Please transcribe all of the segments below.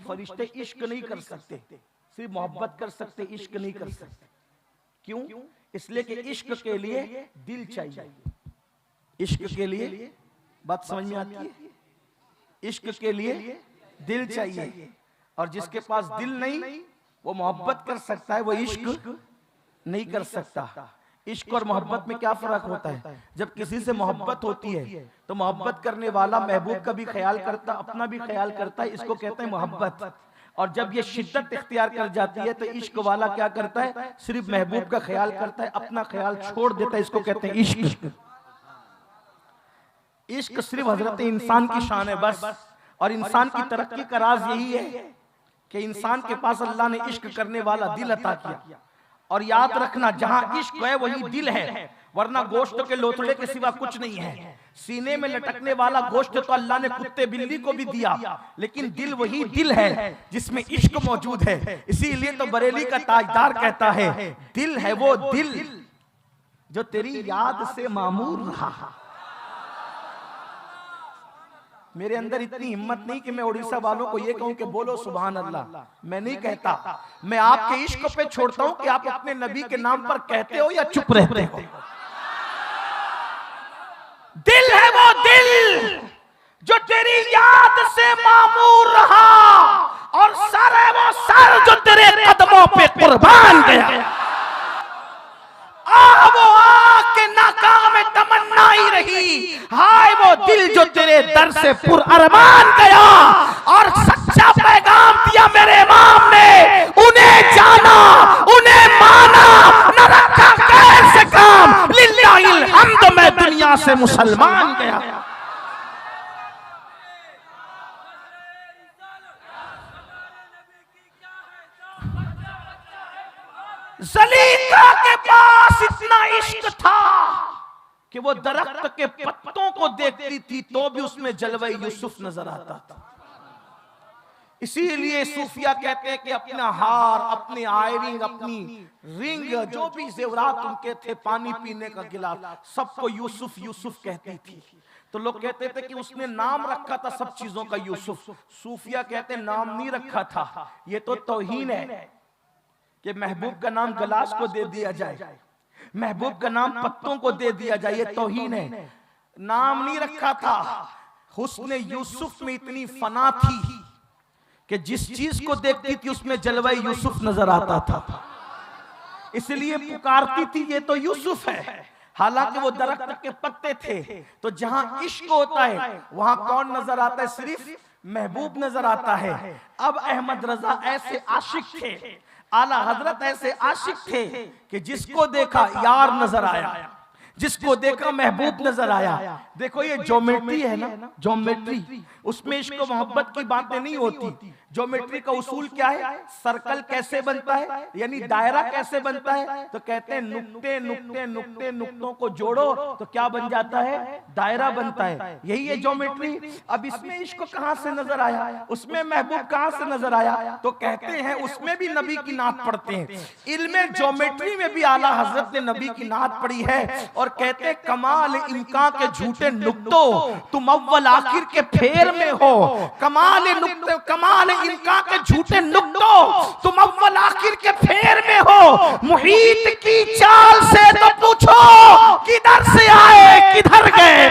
फरिश्ते इश्क नहीं कर सकते, सिर्फ मोहब्बत कर सकते, इश्क नहीं कर सकते। क्यों? इसलिए कि इश्क के लिए दिल चाहिए। इश्क के लिए, बात समझ में आती है, इश्क के लिए दिल चाहिए, और जिसके पास दिल नहीं वो मोहब्बत कर सकता है, वो इश्क नहीं कर सकता। इश्क और मोहब्बत में क्या फर्क होता है? जब किसी से मोहब्बत होती है तो मोहब्बत करने वाला महबूब का भी ख्याल करता, अपना भी ख्याल करता है, इसको कहते हैं मोहब्बत। और जब ये शिद्दत इख्तियार कर जाती है तो इश्क वाला क्या करता है? सिर्फ महबूब का ख्याल करता है, अपना ख्याल छोड़ देता है, इसको कहते हैं इश्क। इश्क सिर्फ हजरत इंसान की शान है बस। और इंसान की तरक्की का राज यही है कि इंसान के पास अल्लाह ने इश्क करने वाला दिल अता किया। और याद रखना, जहां इश्क है वही दिल है, वरना गोश्त के लोथड़े के सिवा कुछ नहीं है। सीने में लटकने वाला गोश्त तो अल्लाह ने कुत्ते बिल्ली को भी दिया, लेकिन दिल वही दिल है जिसमें इश्क मौजूद है। इसीलिए तो बरेली का ताजदार कहता है, दिल है वो दिल जो तेरी याद से मामूर रहा। मेरे अंदर इतनी हिम्मत नहीं कि मैं उड़ीसा वालों को ये कहूं कि बोलो सुभान अल्लाह, मैं नहीं कहता। मैं आपके इश्क पे छोड़ता हूं कि आप अपने नबी के नाम पर कहते हो या चुप रहते हो। दिल है वो दिल जो तेरी याद से मामूर रहा, और सर है वो सर जो तेरे कदमों पे कुर्बान गया। वो के नाकाम में तमन्ना ही रही, हाय वो दिल जो तेरे दर से पुर अरमान गया। और सच्चा पैगाम दिया मेरे इमाम ने, उन्हें जाना उन्हें माना, न रखा गैर से काम, लिल्लाहिल हम्द, मैं दुनिया से मुसलमान गया। ज़लीका के पास इतना इश्क था कि वो दरख्त के पत्तों को देखती थी तो भी उसमें जलवा यूसुफ नजर आता था। इसीलिए सूफिया कहते हैं कि अपना हार, अपने आयरिंग, अपनी रिंग, जो भी जेवरात उनके थे, पानी पीने का गिलास, सबको यूसुफ यूसुफ कहती थी। तो लोग कहते थे कि उसने नाम रखा था सब चीजों का यूसुफ। सूफिया कहते नाम नहीं रखा था, ये तो तौहीन है कि महबूब का नाम गिलास को दे दिया जाए, महबूब का नाम पत्तों को दे दिया जाए, ये तौहीन है। नाम नहीं रखा था। हुस्ने यूसुफ में इतनी फना थी कि जिस चीज को देखती थी उसमें जलवा यूसुफ नजर आता था, इसलिए पुकारती थी ये तो यूसुफ है। हालांकि वो दरख्त के पत्ते थे। तो जहां इश्क होता है वहां कौन नजर आता है? सिर्फ महबूब नजर आता है। अब अहमद रजा ऐसे आशिक थे, आला हजरत ऐसे आशिक थे कि जिसको देखा यार नजर आया, जिसको देखा महबूब नजर आया। देखो ये ज्योमेट्री है ना, ज्योमेट्री, उसमें इश्क मोहब्बत की बातें नहीं होती। ज्योमेट्री का उसूल क्या है? सर्कल कैसे बनता है, यानी दायरा कैसे बनता है? तो कहते हैं नुक्ते नुक्ते नुक्ते नुक्तों को जोड़ो तो क्या बन जाता है? दायरा बनता है। यही है ज्योमेट्री। अब इसमें इश्क कहां से नजर आया, उसमें महबूब कहां से नजर आया? तो कहते हैं उसमें भी नबी की नात पढ़ते हैं। इल्मे ज्योमेट्री में भी आला हजरत ने नबी की नात पढ़ी है। और कहते हैं कमाल इम्कान के झूठे नुक्तों, तुम अव्वल आखिर के फेर में हो। कमाल नुक्ते, कमाल इनका के झूठे नुक्तों, तुम अव्वल आखिर के फेर में हो। मुहीत की चाल से तो पूछो किधर से आए किधर गए,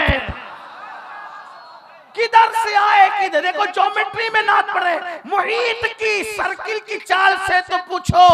किधर से आए किधर। देखो ज्योमेट्री में नात पढ़े, मुहीत की सर्किल की चाल से तो पूछो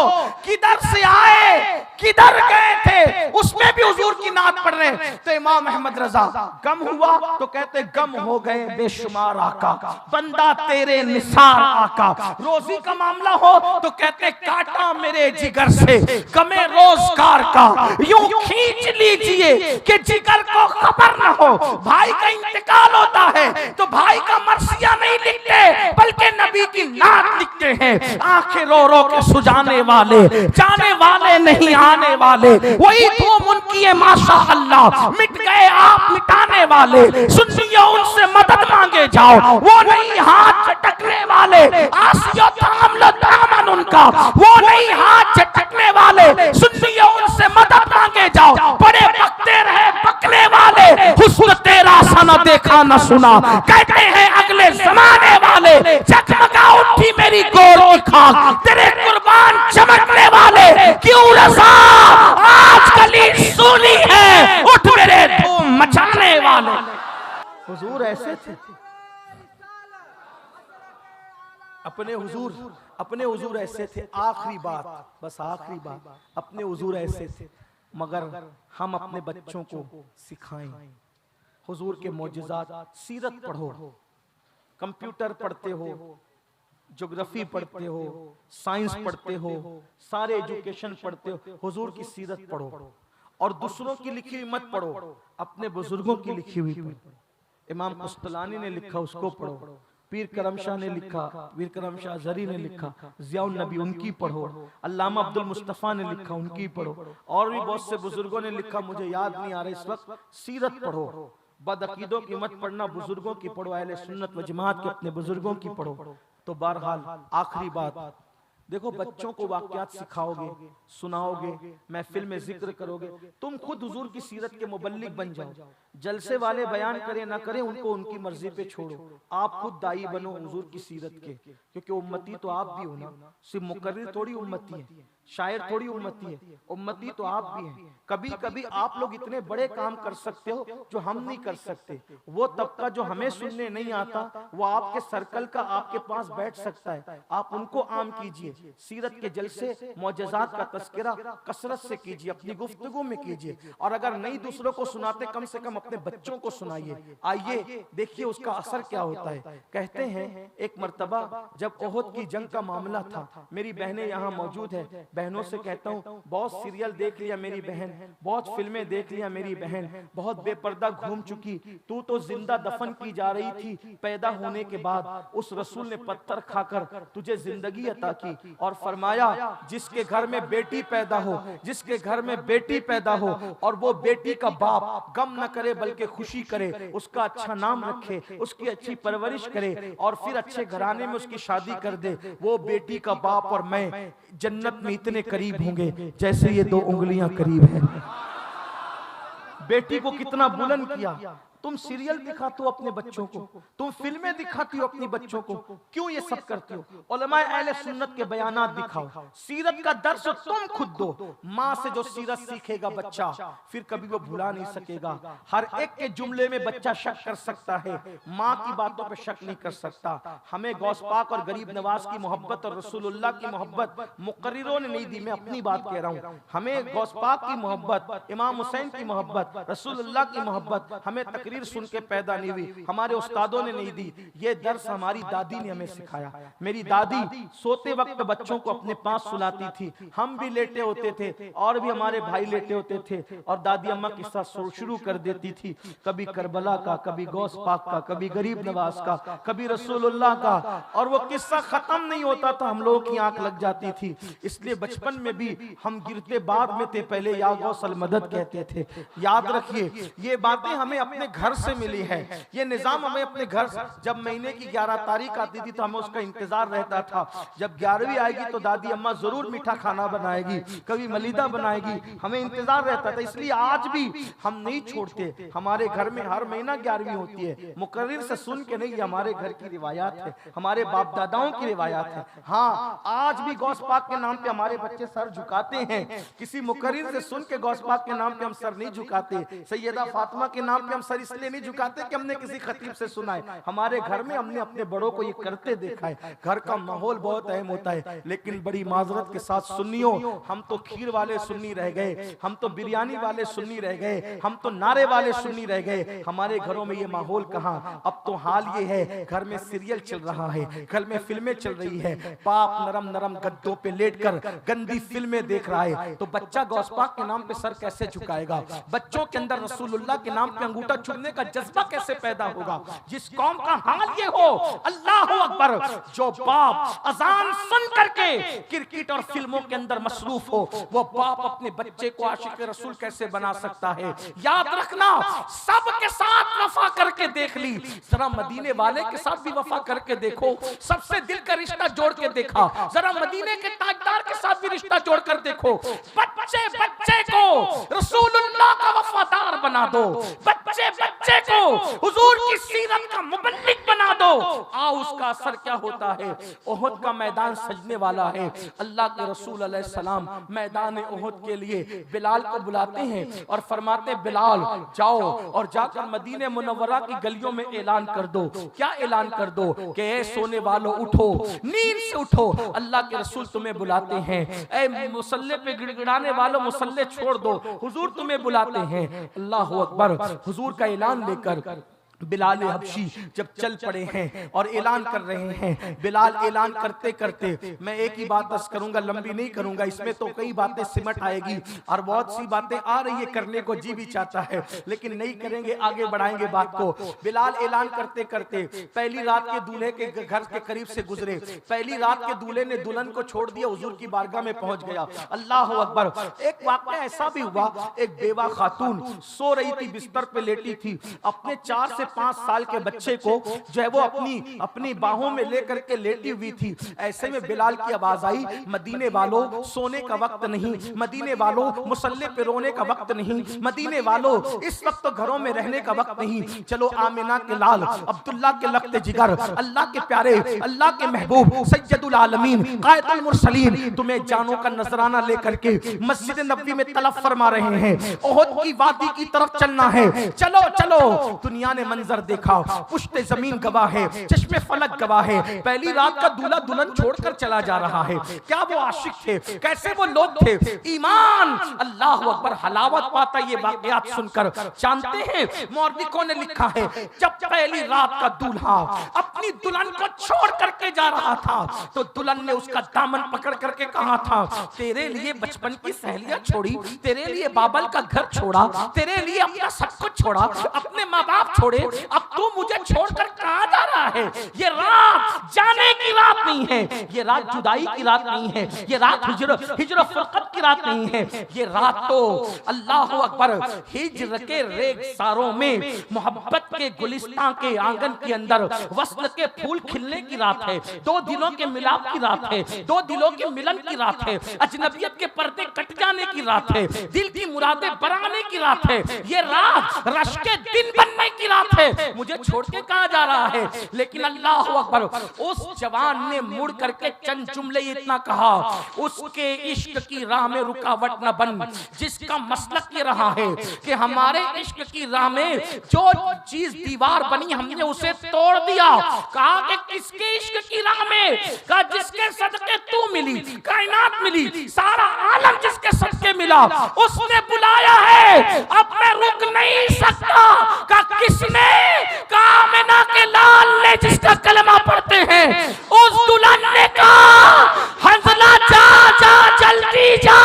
किधर से आए किधर गए थे, उसमें भी हुजूर की नात पढ़ रहे। तो इमाम अहमद रजा गम हुआ तो कहते गम हो गए बेशुमार आका, बंदा तेरे निसार आका। रोजी का मामला हो तो कहते काटा मेरे जिगर से गमे रोजगार का, यूं खींच लीजिए कि जिगर को खबर न हो। भाई का इंतकाल होता है तो भाई का मरसिया नहीं लिखते बल्कि नबी की नात लिखते हैं। आंखें रो रो के सुजाने वाले, जाने वाले नहीं आने वाले, वही तुम उनकी है माशा अल्लाह। मिट गए आप मिटाने वाले, सुनिए उनसे मदद मांगे जाओ, वो नहीं हाथ झटकने वाले। आसिया थाम लो दामन उनका, वो नहीं हाथ झटकने वाले, सुनिए उनसे मदद मांगे जाओ। बड़े बकते रहे बकने वाले, हुस्न तेरा सा न देखा न सुना, कहते हैं अगले जमाने वाले। जगमगा उठ थी मेरी गोर की खाक, तेरे कुर्बान चमकने वाले क्यों रज़ा आज गली सूनी है, उठ मेरे धूम मचाने वाले। हुजूर ऐसे थे, अपने हुजूर ऐसे थे। आखिरी बात, बस आखिरी बात, अपने हुजूर ऐसे थे, मगर हम अपने बच्चों को सिखाएं हुजूर के मौजिज़ात। सीरत पढ़ो, कंप्यूटर पढ़ते हो, ज्योग्राफी पढ़ते हो, साइंस पढ़ते हो, सारे एजुकेशन पढ़ते हो, हुजूर की सीरत पढ़ो। और दूसरों की लिखी हुई मत पढ़ो, अपने बुजुर्गों की लिखी हुई पढ़ो। इमाम कुस्तलानी ने लिखा उसको पढ़ो, पीर करम शाह ने लिखा, पीर करम शाह जरी ने लिखा, ज़ियाउन नबी उनकी पढ़ो, अल्लामा अब्दुल मुस्तफ़ा ने लिखा उनकी पढ़ो, और भी बहुत से बुजुर्गों ने लिखा, मुझे याद नहीं आ रहा इस वक्त। सीरत पढ़ो, बदअकीदों की मत पढ़ना, बुजुर्गों की पढ़ो, अहले सुन्नत व जमात के अपने बुजुर्गों की पढ़ो। तो बहरहाल आखिरी बात, देखो बच्चों को वाक़यात सिखाओगे, सुनाओगे, महफिल में जिक्र करोगे, तुम खुद हुजूर की सीरत के मुबल्लिग बन जाओ। जलसे वाले बयान करें ना करें, उनको उनकी मर्जी पे छोड़ो, आप खुद दाई बनो हुजूर की सीरत के, क्योंकि उम्मती तो आप भी हो ना, सिर्फ मुकर्रिर थोड़ी उम्मती है, शायर थोड़ी उम्मती है, उम्मती तो आप भी हैं। कभी कभी आप लोग इतने बड़े काम कर सकते हो जो हम नहीं कर सकते। वो तबका जो हमें सुनने नहीं आता, वो आपके सर्कल का आपके पास बैठ सकता है, आप उनको आम कीजिए। सीरत के जलसे, मौजज़ात का तस्करा कसरत से कीजिए, अपनी गुफ्तगू में कीजिए, और अगर नहीं दूसरों को सुनाते, कम से कम अपने बच्चों को सुनाइए। आइए देखिए उसका असर क्या होता है। कहते हैं एक मर्तबा जब ओहद की जंग का मामला था, मेरी बहनें यहाँ मौजूद है, बहनों से कहता हूँ, बहुत सीरियल देख लिया मेरी बहन, बहुत फिल्में देख लिया मेरी बहन, बहुत बेपर्दा घूम चुकी, तू तो जिंदा दफन की जा रही थी, पैदा होने के बाद उस रसूल ने पत्थर खाकर तुझे जिंदगी अता की, और फरमाया जिसके घर में बेटी पैदा हो, जिसके घर में बेटी पैदा हो और वो बेटी का बाप गम न करे बल्कि खुशी करे, उसका अच्छा नाम रखे, उसकी अच्छी परवरिश करे, और फिर अच्छे घराने में उसकी शादी कर दे, वो बेटी का बाप और मैं जन्नत में इतने करीब होंगे जैसे ये दो उंगलियां करीब हैं। बेटी को कितना बुलंद किया। तुम सीरियल दिखाते हो अपने बच्चों को, तुम फिल्में दिखाती हो अपनी बच्चों को, क्यों ये सब करते हो? उलमाए अहले सुन्नत के बयानात दिखाओ, सीरत का दर्स तुम खुद दो। माँ से जो सीरत सीखेगा बच्चा, फिर कभी वो भुला नहीं सकेगा। हर एक के जुमले में बच्चा शक कर सकता है, माँ की बातों पे शक नहीं कर सकता। हमें गौस पाक और गरीब नवाज की मोहब्बत और रसूलुल्लाह की मोहब्बत मुकर्रिरों ने नहीं दी, मैं अपनी बात कह रहा हूँ। हमें गौस पाक की मोहब्बत, इमाम हुसैन की मोहब्बत, रसूलुल्लाह की मोहब्बत हमें तकरीर सुन के पैदा नहीं हुई, हमारे उस्तादों ने नहीं दी। ये दर्स हमारी दादी ने हमें सिखाया। मेरी दादी सोते वक्त बच्चों को अपने पास सुलाती थी, हम भी लेटे होते थे और भी हमारे भाई लेटे होते थे, और दादी अम्मा किस्सा शुरू कर देती थी, कभी करबला का, कभी गौस पाक का, कभी गरीब नवाज का, कभी रसूलुल्लाह का, और वो किस्सा खत्म नहीं होता था, हम लोगों की आंख लग जाती थी। इसलिए बचपन में भी हम गिरते बाद में थे, पहले या गौसल मदद कहते थे। याद रखिए ये बातें हमें अपने घर से मिली है, ये निजाम हमें अपने घर, जब महीने की 11 तारीख आती थी तो हमें उसका इंतजार रहता था, जब 11वीं आएगी तो दादी अम्मा जरूर मीठा खाना बनाएगी, कभी मलीदा बनाएगी, हमें इंतजार रहता था। इसलिए आज भी हम नहीं छोड़ते, हमारे घर में हर महीना 11वीं होती है, मुकर्रिर से सुन के नहीं, हमारे घर की रिवायात है, हमारे बाप दादाओं की रिवायात है। हाँ, आज भी गौस पाक के नाम पे हमारे बच्चे सर झुकाते हैं, किसी मुकर्रिर से सुन के गौस पाक के नाम पे हम सर नहीं झुकाते, सैयदा फातिमा के नाम पे हम सर इसलिए नहीं झुकाते कि हमने किसी खतीब से सुना है, हमारे घर में हमने अपने बड़ों को ये करते देखा है। घर का माहौल बहुत अहम होता है, लेकिन बड़ी माजरत के साथ सुन्नियों, हम तो खीर वाले सुन्नी रह गए, हम तो बिरयानी वाले सुन्नी रह गए, हम तो नारे वाले सुन्नी रह गए। हमारे घरों में ये माहौल कहाँ, अब तो हाल ये है, घर में सीरियल चल रहा है, घर में फिल्में चल रही है, बाप नरम नरम गद्दों पे लेटकर गंदी फिल्में देख रहा है, तो बच्चा गौस पाक के नाम पे सर कैसे झुकाएगा? बच्चों के अंदर रसूलुल्लाह के नाम पे अंगूठा छूने का जज्बा कैसे पैदा होगा? जिस कौम का हाल ये हो, अल्लाह अकबर, जो बाप अजान सुन करके क्रिकेट और फिल्मों के अंदर मसरूफ हो, वो बाप अपने बच्चे को आशिक रसूल कैसे बना सकता है? याद रखना, सबके साथ वफा करके देख ली, जरा मदीने वाले के साथ भी वफा करके देखो, सबसे दिल का रिश्ता जोड़ के देखा, जरा मदीने के ताजदार के साथ भी रिश्ता जोड़ कर देखो। बच्चे बच्चे को रसूलुल्लाह का वफादार बना दो, बच्चे बच्चे को हुजूर की सीरत का मुबल्लिग बना दो, आओ उसका असर क्या होता है। ओहद का मैदान सजने वाला है। अल्लाह के रसूल अलैहि सलाम मैदान ओहद के लिए बिलाल को बुलाते हैं और फरमाते बिलाल जाओ और जाकर मदीने मुनव्वरा की गलियों में ऐलान कर दो। क्या ऐलान कर दो कि ए सोने वालों उठो, नींद से उठो, अल्लाह के रसूल तुम्हें बुलाते हैं। ए मुसल्ले पे गिड़गिड़ाने वालों मुसल्ले छोड़ दो, हुजूर तुम्हें बुलाते हैं। अल्लाह अकबर। हुजूर का ऐलान लेकर बिलाल हबशी जब चल पड़े हैं और ऐलान कर रहे हैं। बिलाल ऐलान करते करते, मैं एक ही बात बस करूंगा, लंबी नहीं करूंगा, इसमें तो कई बातें सिमट आएगी और बहुत सी बातें आ रही है, करने को जी भी चाहता है लेकिन नहीं करेंगे, आगे बढ़ाएंगे बात को। बिलाल ऐलान करते करते पहली रात के दूल्हे के घर के करीब से गुजरे। पहली रात के दूल्हे ने दुल्हन को छोड़ दिया, हुजूर की बारगाह में पहुंच गया। अल्लाह अकबर। एक वाकया ऐसा भी हुआ, एक बेवा खातून सो रही थी, बिस्तर पे लेटी थी, अपने 4 से 5 साल के बच्चे को जो है वो अपनी बाहों में लेकर के लेटी हुई थी। ऐसे में बिलाल की आवाज आई, मदीने वालों सोने का वक्त नहीं, मदीने वालों मुसल्ले पे रोने का वक्त नहीं, मदीने वालों इस वक्त तो घरों में रहने का वक्त नहीं। चलो आमिना के लाल, अब्दुल्ला के लख्त जिगर, अल्लाह के प्यारे, अल्लाह के महबूब, सैयदुल आलमीन, कायदुल मुरसलीन तुम्हें जानों का नजराना लेकर के मस्जिद नबवी में तलब फरमा रहे हैं। ओहद की वादी की तरफ चलना है, चलो चलो। दुनिया ने मंजर देखा, पुश्ते जमीन गवाह है, चश्मे फलक गवाह है। पहली रात का दूल्हा दुल्हन छोड़कर चला जा रहा है। क्या वो आशिक थे, कैसे वो लोग थे, ईमान अल्लाह अकबर हलावत पाता। ये वाकयात सुनकर जानते हैं मौलिकों ने लिखा है, जब पहली रात का दूल्हा अपनी दुल्हन को छोड़ करके जा रहा था तो दुल्हन ने उसका दामन पकड़ करके कहा था, तेरे लिए बचपन की सहेलियां छोड़ी, तेरे लिए बाबल का घर छोड़ा, तेरे लिए अपना सब कुछ छोड़ा, अपने माँ बाप छोड़े, अब तू मुझे छोड़कर कहां जा रहा है। ये रात जाने की रात नहीं है, ये रात जुदाई की रात नहीं है, ये रात हिजर फुरकत की रात नहीं है, ये रात तो अल्लाह अकबर हिजर के रेगसारों में मोहब्बत के गुलिस्तान के आंगन के अंदर वस्ल के फूल खिलने की रात है। दो दिलों के मिलाप की रात है, दो दिलों के मिलन की रात है, अजनबियत के पर्दे कट जाने की रात है, दिल की मुरादें बराने की रात है। ये रात रश के दिन बनने की रात है। मुझे छोड़ के कहां जा रहा है। लेकिन अल्लाह अकबर, उस जवान ने मुड़ करके चंद जुमले इतना कहा, उसके इश्क की राह में रुकावट न बन, जिसका मसलक ये रहा है कि हमारे इश्क की राह में जो चीज दीवार बनी हमने उसे तोड़ दिया। कहा कि किसके इश्क की राह में, कहा जिसके सदके तू मिली, कायनात मिली, सारा आलम जिसके सदके मिला, उसने बुलाया है, अब मैं रुक नहीं सकता। कहा किसने, कामिना के लाल ने जिसका कलमा पढ़ते हैं, उस दुल्हन ने कहा हंसला जा जा जल्दी जा,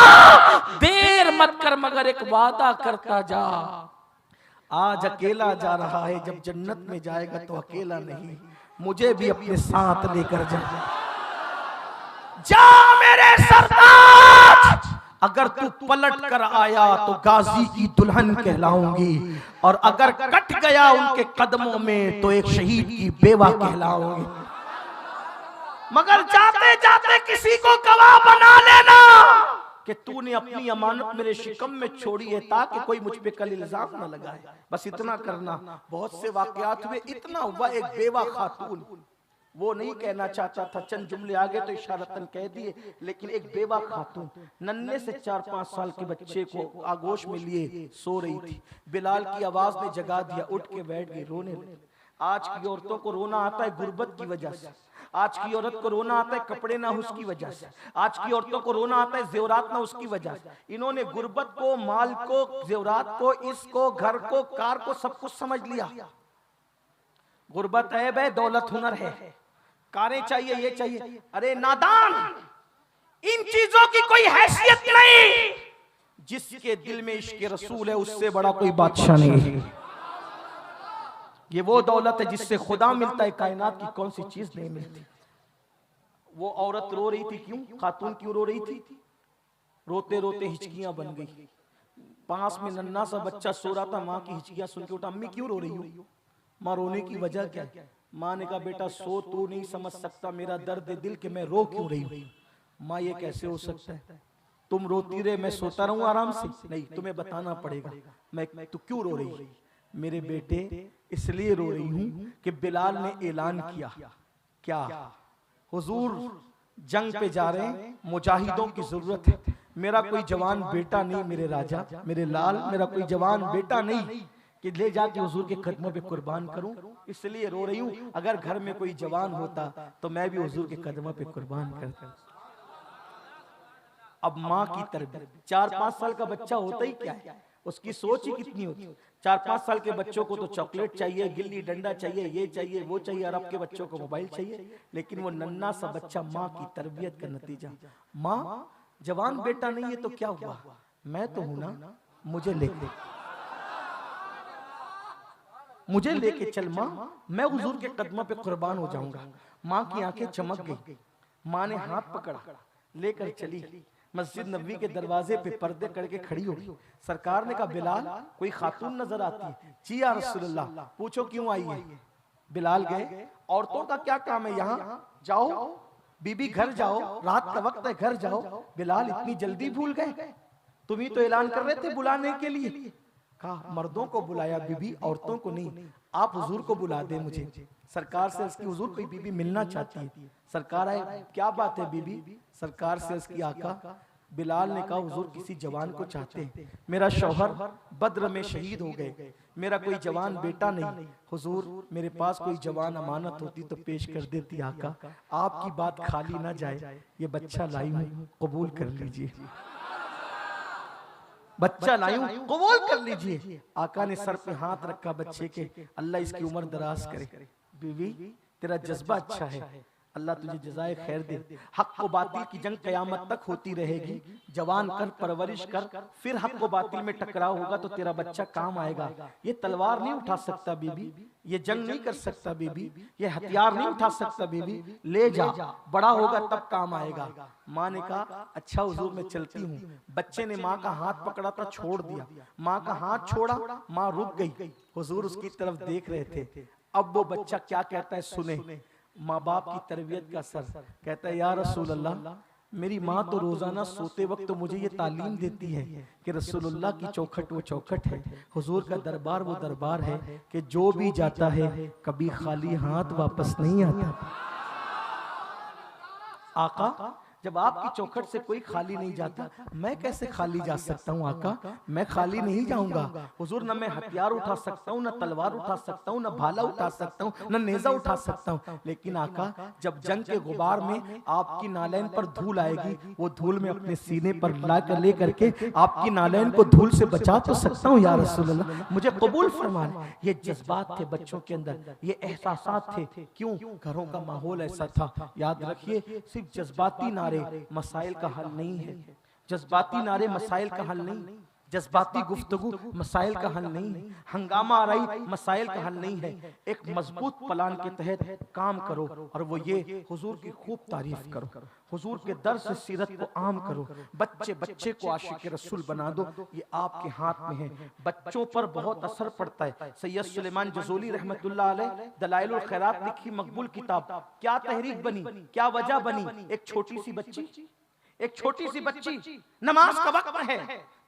देर मत कर मगर एक वादा करता जा। आज अकेला जा रहा है, जब जन्नत में जाएगा तो अकेला नहीं, मुझे भी अपने साथ लेकर जा मेरे सरताज। अगर तू पलट कर आया तो गाजी की दुल्हन कहलाऊंगी, और अगर कट गया उनके कदमों में तो एक शहीद की बेवा कहलाऊंगी। मगर जाते जाते किसी को गवाह बना लेना कि तूने अपनी अमानत मेरे शिकम में छोड़ी है, ताकि कोई मुझ पे कल इल्जाम न लगाए। बस इतना करना। बहुत से वाकयात हुए, इतना हुआ, एक बेवा खातून, वो नहीं कहना चाहता था, चंद जुमले आगे तो इशारतन कह दिए, लेकिन एक बेवा खातून नन्हे से 4-5 साल के बच्चे को आगोश में लिए सो रही थी। बिलाल की आवाज ने जगा दिया, उठ के बैठ गई रोने लगी। आज की औरतों को रोना आता है गुर्बत की वजह से, आज की औरत को रोना आता है कपड़े ना उसकी वजह से, आज की औरतों को रोना आता है जेवरात ना उसकी वजह से। इन्होंने गुर्बत को, माल को, जेवरात को, इसको, घर को, कार को, सब कुछ समझ लिया। गुर्बत है बे, दौलत हुनर है, कारें चाहिए, ये चाहिए। अरे नादान, इन चीजों की कोई हैसियत नहीं। जिसके दिल में इश्क रसूल है उससे बड़ा कोई बादशाह नहीं है। ये वो दौलत है जिससे खुदा मिलता है, कायनात की कौन सी चीज नहीं मिलती। वो औरत रो रही थी, क्यों? खातून क्यों रो रही थी? रोते रोते हिचकियां बन गई। पास में नन्हा सा बच्चा सो रहा था, माँ की हिचकियां सुन के उठा, अम्मी क्यों रो रही हो? माँ रोने की वजह क्या है? माँ ने कहा बेटा सो, तू नहीं समझ सकता मेरा दर्द दिल कि मैं रो क्यों रही हूँ। माँ ये कैसे हो सकता है, तुम रोती रहे मैं सोता रहूं आराम से? नहीं, तुम्हें बताना पड़ेगा मैं तू क्यों रो रही। मेरे बेटे इसलिए रो रही हूं कि बिलाल ने ऐलान किया, क्या हुजूर जंग पे जा रहे हैं, मुजाहिदों की जरूरत है, मेरा कोई जवान बेटा नहीं, मेरे राजा मेरे लाल, मेरा कोई जवान बेटा नहीं कि ले जाके हुजूर के कदमों पे कुर्बान करूं, इसलिए रो रही हूं। अगर घर में कोई जवान होता तो मैं भी हुजूर के कदमों पे कुर्बान करता। अब माँ की तरबियत, 4-5 साल का बच्चा होता ही क्या है, उसकी सोच ही कितनी होती। 4-5 साल के बच्चों को तो चॉकलेट चाहिए, गिल्ली डंडा चाहिए, ये चाहिए वो चाहिए, अरब के बच्चों को मोबाइल चाहिए। लेकिन वो नन्ना सा बच्चा माँ की तरबियत का नतीजा, माँ जवान बेटा नहीं है तो क्या हुआ, मैं तो हूं ना, मुझे लेके चल माँ, मैं हुजूर के कदमों पे कुर्बान हो जाऊंगा। माँ की आंखें चमक गई, माँ ने हाथ पकड़ा, लेकर चली मस्जिद नबवी के दरवाजे पे, पर्दे करके खड़ी हो गई। सरकार ने कहा बिलाल कोई खातून नजर आती है? जी या रसूलुल्लाह। पूछो क्यों आई है? बिलाल गए, औरतों का क्या काम है यहाँ, जाओ बीबी घर जाओ, रात का वक्त है घर जाओ। बिलाल इतनी जल्दी भूल गए, तुम ही तो ऐलान कर रहे थे बुलाने के लिए। कहा मर्दों को बुलाया बीबी, औरतों को नहीं, आप हुजूर को बुला दे मुझे। सरकार से इसकी हुजूर कोई बीबी मिलना चाहती है। सरकार आए, क्या बात है बीबी? सरकार से इसकी आका बिलाल ने कहा हुजूर किसी जवान को चाहते हैं, मेरा शौहर बद्र में शहीद हो गए, मेरा कोई जवान बेटा नहीं, हुजूर मेरे पास कोई जवान अमानत होती तो पेश कर देती आका, आपकी बात खाली ना जाए, ये बच्चा लाई हूं कबूल कर लीजिए, बच्चा लाई हूं कबूल कर लीजिए। आका ने सर पे हाथ रखा बच्चे के, अल्लाह इसकी उम्र दराज करे। बीवी तेरा जज्बा अच्छा है, अल्लाह तुझे जज़ाए खैर दे। हक को बातिल की जंग कयामत तक होती रहेगी, जवान कर परवरिश कर, फिर हक को बातिल में टकराव होगा तो तेरा बच्चा काम आएगा। ये तलवार नहीं उठा सकता बीबी, ये जंग नहीं कर सकता बीबी, ये हथियार नहीं उठा सकता बीबी, ले जा, बड़ा होगा तब काम आएगा। माँ ने कहा अच्छा हुजूर मैं चलती हूँ। बच्चे ने माँ का हाथ पकड़ा था, छोड़ दिया, माँ का हाथ छोड़ा, माँ रुक गई। हुजूर उसकी तरफ देख रहे थे। अब वो बच्चा क्या कहता है सुने, माँ बाप की तरबियत का असर। कहता है या रसूल अल्लाह, मेरी माँ तो रोजाना सोते वक्त मुझे ये तालीम देती है कि रसूलुल्लाह की चौखट वो चौखट है, हुजूर का दरबार वो दरबार है कि जो भी जाता है कभी खाली हाथ वापस नहीं आता। आका जब आपकी चौखट से कोई खाली नहीं जाता, मैं कैसे खाली जा सकता हूँ आका, मैं खाली नहीं जाऊंगा। हुजूर न मैं हथियार उठा सकता हूँ, न तलवार उठा सकता हूँ, न भाला उठा सकता हूँ, न नेजा उठा सकता हूँ, लेकिन आका जब जंग के गुबार में आपकी नालैन पर धूल आएगी, वो धूल में अपने सीने पर ले करके आपकी नालैन को धूल से बचा तो सकता हूँ या रसूलल्लाह, मुझे कबूल फरमाना। ये जज्बात थे बच्चों के अंदर, ये एहसासात थे। क्यों? घरों का माहौल ऐसा था। याद रखिए सिर्फ जज्बाती नारे मसाइल का हल नहीं है, जज्बाती नारे मसाइल का हल नहीं, जज्बाती गुफ्तगू मसाइल का हल नहीं है, हंगामा आराई मसाइल का हल नहीं है। एक मजबूत प्लान के तहत काम करो, और वो ये हुजूर की खूब तारीफ करो, हुजूर के दर्स सीरत को आम करो, बच्चे को आशिक रसूल बना दो, ये आपके हाथ में है। बच्चों पर बहुत असर पड़ता है। सैयद सुलेमान जज़ोली रहमतुल्लाह अलैह दलाइलुल खैरात लिखी मकबूल किताब, क्या तहरीक बनी, क्या वजह बनी। एक छोटी सी बच्ची नमाज का वक्त है,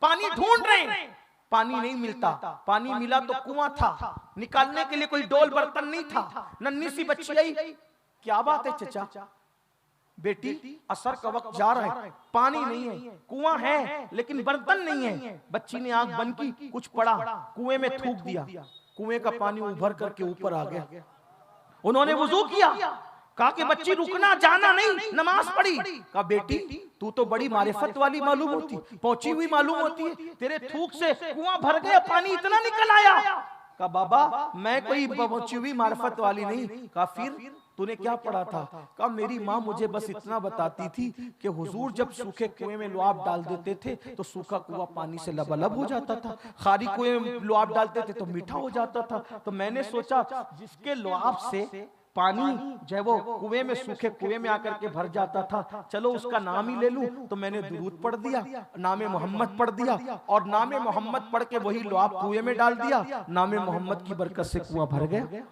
पानी ढूंढ रहे हैं, पानी नहीं मिलता, पानी मिला तो कुआं था, निकालने के लिए कोई डोल बर्तन नहीं था। नन्ही सी बच्ची आई, क्या बात है चचा, बेटी असर का वक्त जा रहा है, पानी नहीं है, कुआं है लेकिन बर्तन नहीं है। बच्ची ने आंख बंद की, कुछ पड़ा, कुएं में थूक दिया, कुएं का पानी उभर करके ऊपर आ गया। उन्होंने वुजू किया, कहा कि बच्ची रुकना जाना नहीं, नमाज पढ़ी। कहा बेटी तू तो बड़ी मारिफत वाली मालूम होती, पहुंची हुई मालूम होती है, तेरे थूक से कुआं भर गया, पानी इतना निकल आया। कहा बाबा मैं कोई पहुंची हुई मारिफत वाली नहीं। कहा फिर तूने क्या पढ़ा था? कहा मेरी माँ मुझे बस इतना बताती थी कि हुजूर जब सूखे कुएं में लुआब डाल देते थे तो सूखा कुआं पानी से लबालब हो जाता था, खारी कुएं में लुआब डालते थे तो मीठा हो जाता था। तो मैंने सोचा जिसके लुआब से पानी जो है वो कुएं में, सूखे कुएं में आकर के भर जाता था, चलो उसका नाम ही ले लूं। तो मैंने दुरूद पढ़ दिया, नामे मोहम्मद पढ़ दिया, और नामे मोहम्मद पढ़ के वही लुआब कुएं में डाल दिया। नामे मोहम्मद की बरकत से कुआं भर गया।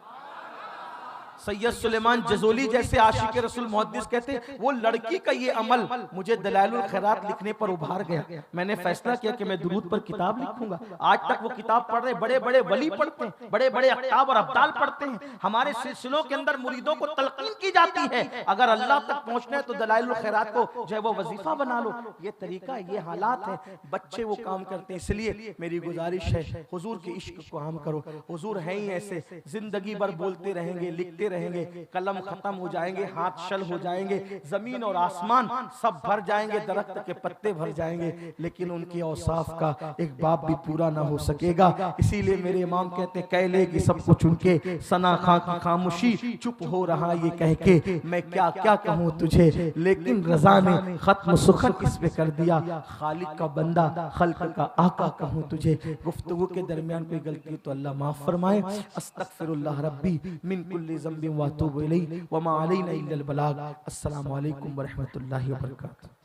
सैयद सुलेमान जज़ोली जैसे आशिक रसूल मुहद्दिस कहते वो लड़की का ये अमल मुझे दलाइलुल खैरात लिखने पर उभार गया। मैंने फैसला किया कि मैं दुरूद पर किताब लिखूंगा। आज तक वो किताब पढ़ रहे, बड़े बड़े वली पढ़ते हैं, बड़े बड़े अख्ताब और अब्दाल पढ़ते हैं। हमारे सिलसिलों के अंदर मुरीदों को तलकीन की जाती है, अगर अल्लाह तक पहुंचना है तो दलाइलुल खैरात को जो है वो वजीफा बना लो। ये तरीका, ये हालात है, बच्चे वो काम करते हैं। इसलिए मेरी गुजारिश है हुजूर के इश्क को आम करो। हुजूर हैं ही ऐसे, जिंदगी भर बोलते रहेंगे, लिखते रहेंगे, कलम खत्म हो जाएंगे, हाथ शल हो जाएंगे, जमीन और आसमान सब भर जाएंगे, दरख्त के पत्ते भर जाएंगे, लेकिन उनके औसाफ का एक बाप भी पूरा ना हो सकेगा। इसीलिए मेरे इमाम कहते हैं कह लेगी सब कुछ उनके, सना खां की खामोशी, चुप हो रहा ये कह के मैं क्या क्या कहूँ तुझे, लेकिन रजा ने खत्म सुखन इस पे कर दिया, खालिक का बंदा खल्क का आका कहूँ तुझे। गुफ्तगू के दरमियान कोई गलती तो अल्लाह माफ फरमाए। अस्तगफिरुल्लाह रब्बी मिन कुल्ली ज़ंबिन व अतूबु इलैहि व मा अलैना इल्लल बलाग। अस्सलामु अलैकुम व रहमतुल्लाहि व बरकातुहू।